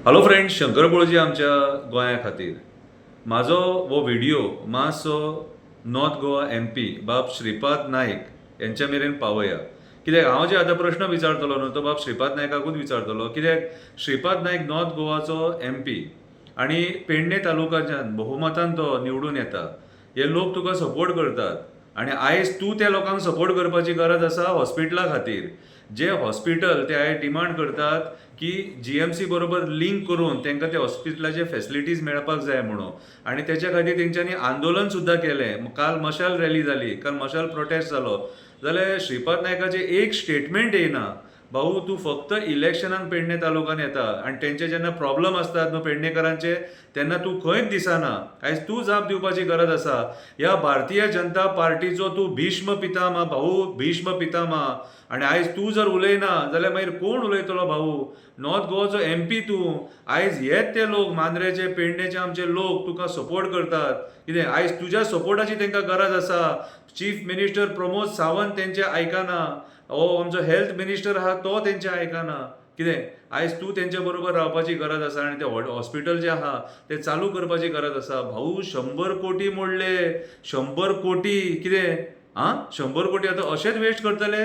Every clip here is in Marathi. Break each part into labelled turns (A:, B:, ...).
A: हॅलो फ्रेंड्स, शंकर पळोवची आमच्या गोंया खातीर म्हाजो वो व्हिडिओ मातसो नॉर्थ गोवा MP बाब श्रीपाद नायक यांच्या मेरेन पावया. कित्याक हांव जे आतां प्रश्न विचारतलो न्हू तो बाब श्रीपाद नायकाकूच विचारतलो, कित्याक श्रीपाद नायक नॉर्थ गोवाचो MP आनी पेडणे तालुक्याच्यान भोवमतान तो निवडून येता. हे लोक तुका सपोर्ट करतात आनी आयज तूं त्या लोकांक सपोर्ट करपाची गरज आसा हॉस्पिटला खातीर. जे हॉस्पिटल ते आयज डिमांड करतात की GMC बरोबर लिंक करून तांकां त्या हॉस्पिटलाचे फॅसिलिटीज मेळपाक जाय म्हणून, आनी त्याच्या खातीर तेंच्यांनी आंदोलन सुद्दां केलें. काल मशाल रॅली जाली, काल मशाल प्रोटेस्ट जालो. जाल्यार श्रीपाद नायकाचें एक स्टेटमेंट येयना. भाऊ तूं फक्त इलेक्शनाक पेडणे तालुक्यान येता आनी तेंचे जेन्ना प्रॉब्लम आसतात न्हू पेडणेकरांचे तेन्ना तूं खंयच दिसना. आयज तूं जाप दिवपाची गरज आसा. ह्या भारतीय जनता पार्टीचो तूं भीष्म पितामह भाऊ, भीष्म पितामह. आनी आयज तूं जर उलयना जाल्यार मागीर कोण उलयतलो भाऊ? नॉर्थ गोवाचो MP तूं. आयज हेच ते लोक मांद्रेचे पेडणेचे आमचे लोक तुका सपोर्ट करतात. कितें आयज तुज्या सपोर्टाची तांकां गरज आसा. चीफ मिनिस्टर प्रमोद सावंत तेंचे आयकना, आमचो हेल्थ मिनिस्टर आहा तो तेंचे आयकना. कितें आयज तूं तेंच्या बरोबर रावपाची गरज आसा आनी ते हॉस्पिटल जे आहा ते चालू करपाची गरज आसा. भाऊ 100 कोटी मोडले, 100 कोटी. कितें 100 कोटी आतां अशेंच वेस्ट करतले?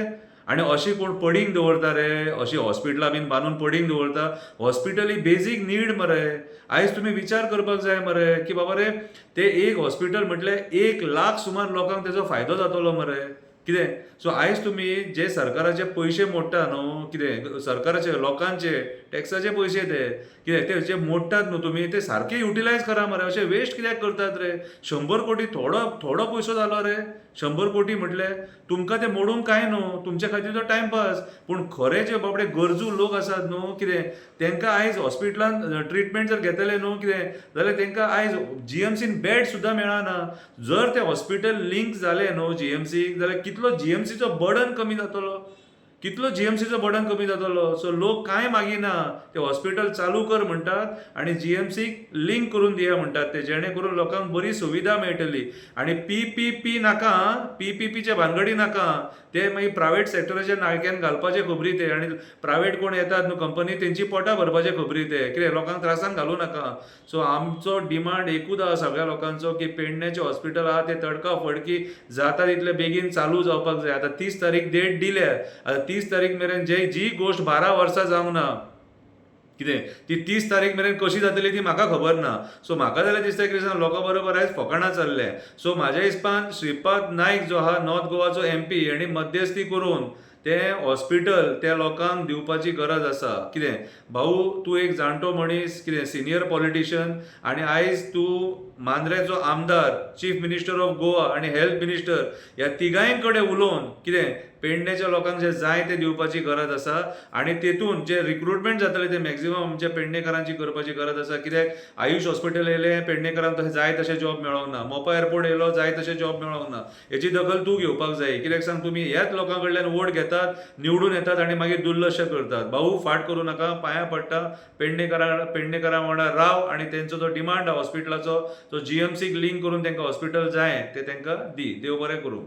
A: आनी अशी कोण पडींग दवरता रे? अशी हॉस्पिटलां बीन बांदून पडींग दवरता? हॉस्पिटल ही बेजीक नीड मरे. आयज तुमी विचार करपाक जाय मरे की बाबा रे ते एक हॉस्पिटल म्हटल्यार 1 लाख सुमार लोकांक तेजो फायदो जातलो मरे. कितें सो आयज तुमी जे सरकाराचे पयशे मोडटा न्हू, कितें सरकाराचे लोकांचे टॅक्साचे पयशे ते जे मोडटात न्हू तुमी ते सारके युटिलायज करा मरे. अशें वेस्ट कित्याक करतात रे? 100 कोटी थोडो पयसो जालो रे. 100 कोटी म्हटले तुमकां ते मोडूंक काय न्हू, तुमच्या खातीर तो टायमपास. पूण खरे जे बाबडे गरजू लोक आसात न्हू, कितें तांकां आयज हॉस्पिटलांत ट्रिटमेंट जर घेतले न्हू कितें जाल्यार तांकां आयज GMCन बेड सुद्दां मेळना. जर ते हॉस्पिटल लिंक जाले न्हू GMCक जाल्यार कितलो GMCचो बर्डन कमी जातलो, कितलो GMCचो बर्डन कमी जातलो. सो लोक कांय मागिना, ते हॉस्पिटल चालू कर म्हणटात आनी GMCक लिंक करून दिया म्हणटात ते, जेणे करून लोकांक बरी सुविधा मेळटली. आनी PPP नाका, PPPचे भानगडी नाका. ते मागीर प्रायवेट सॅक्टराच्या नाळक्यान घालपाचे खबरी ते, आनी प्रायवेट कोण येतात न्हू कंपनी तेंची पोटां भरपाचे खबरी ते. कितें लोकांक त्रासान घालूं नाका. सो आमचो डिमांड एकूच आहा सगळ्या लोकांचो की पेडण्याचे हॉस्पिटल आहा ते तडका फडकी जाता तितले बेगीन चालू जावपाक जाय. आतां 30 तारीख डेट दिल्या. आतां 30 तारीख मेरेन जी गोश्ट 12 वर्सां जावंक ना, कितें ती 30 तारीख मेरेन कशी जातली ती म्हाका खबर ना. सो म्हाका जाल्यार दिसता की लोकां बरोबर आयज फकाणां चल्ले. सो म्हाज्या हिसपान श्रीपाद नायक जो आहा नॉर्थ गोवाचो MP हेणी मध्यस्थी करून तें हॉस्पिटल त्या लोकांक दिवपाची गरज आसा. कितें भाऊ तूं एक जाणटो मनीस, कितें सिनियर पॉलिटिशियन, आनी आयज तूं मांद्रेचो आमदार, चीफ मिनिस्टर ऑफ गोवा आनी हेल्थ मिनिस्टर ह्या तिगांय कडेन उलोवन कितें पेडण्याच्या लोकांक जे जाय ते दिवपाची गरज आसा. आनी तेतून जे रिक्रुटमेंट जातले ते मॅक्झिमम आमच्या पेडणेकरांची करपाची गरज आसा. कित्याक आयुश हॉस्पिटल येयलें पेडणेकरांक तशें जाय तशें जॉब मेळोंक ना, मोपा एअरपोर्ट येयलो जाय तशें जॉब मेळोंक ना. हेची दखल तूं घेवपाक जाय. कित्याक सांग तुमी ह्याच लोकां कडल्यान वोट घेतात, निवडून येतात आनी मागीर दुर्लक्ष करतात. भाऊ फाट करूं नाका, पांयां पडटा. पेडणेकरां वांगडा राव आनी तेंचो जो डिमांड आहा हॉस्पिटलाचो तो GMCक लिंक करून तांकां हॉस्पिटल जाय ते तांकां दी. देव बरें करूं.